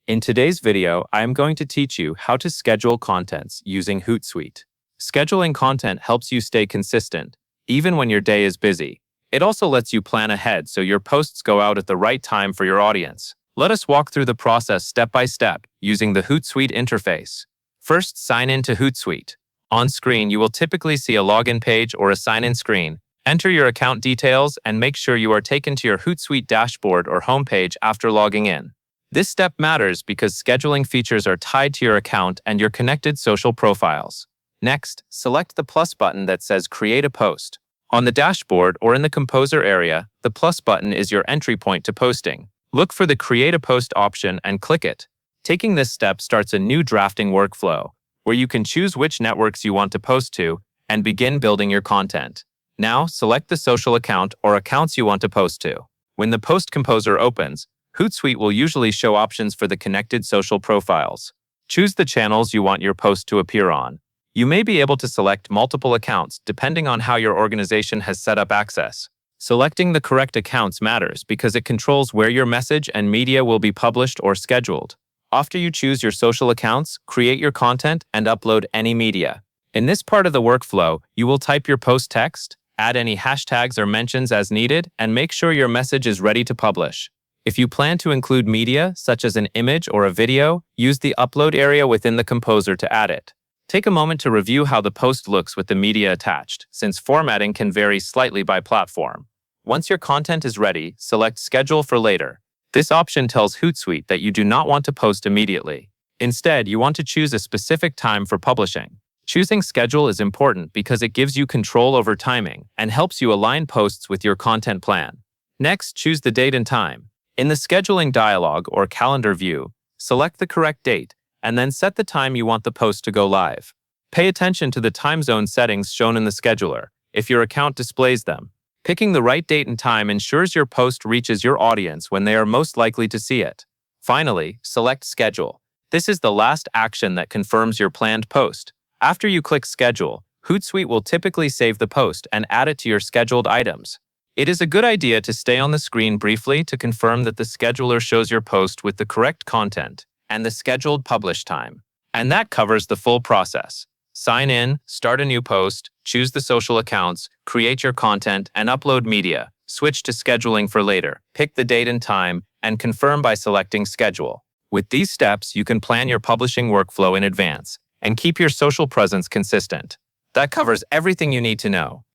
In today's video, I am going to teach you how to schedule contents using Hootsuite. Scheduling content helps you stay consistent, even when your day is busy. It also lets you plan ahead so your posts go out at the right time for your audience. Let us walk through the process step by step using the Hootsuite interface. First, sign in to Hootsuite. On screen, you will typically see a login page or a sign-in screen. Enter your account details and make sure you are taken to your Hootsuite dashboard or homepage after logging in. This step matters because scheduling features are tied to your account and your connected social profiles. Next, select the plus button that says Create a Post. On the dashboard or in the Composer area, the plus button is your entry point to posting. Look for the Create a Post option and click it. Taking this step starts a new drafting workflow, where you can choose which networks you want to post to and begin building your content. Now, select the social account or accounts you want to post to. When the Post Composer opens, Hootsuite will usually show options for the connected social profiles. Choose the channels you want your post to appear on. You may be able to select multiple accounts depending on how your organization has set up access. Selecting the correct accounts matters because it controls where your message and media will be published or scheduled. After you choose your social accounts, create your content and upload any media. In this part of the workflow, you will type your post text, add any hashtags or mentions as needed, and make sure your message is ready to publish. If you plan to include media, such as an image or a video, use the upload area within the Composer to add it. Take a moment to review how the post looks with the media attached, since formatting can vary slightly by platform. Once your content is ready, select Schedule for later. This option tells Hootsuite that you do not want to post immediately. Instead, you want to choose a specific time for publishing. Choosing Schedule is important because it gives you control over timing and helps you align posts with your content plan. Next, choose the date and time. In the scheduling dialog or calendar view, select the correct date and then set the time you want the post to go live. Pay attention to the time zone settings shown in the scheduler, if your account displays them. Picking the right date and time ensures your post reaches your audience when they are most likely to see it. Finally, select Schedule. This is the last action that confirms your planned post. After you click Schedule, Hootsuite will typically save the post and add it to your scheduled items. It is a good idea to stay on the screen briefly to confirm that the scheduler shows your post with the correct content and the scheduled publish time. And that covers the full process. Sign in, start a new post, choose the social accounts, create your content, and upload media. Switch to scheduling for later. Pick the date and time, and confirm by selecting Schedule. With these steps, you can plan your publishing workflow in advance and keep your social presence consistent. That covers everything you need to know.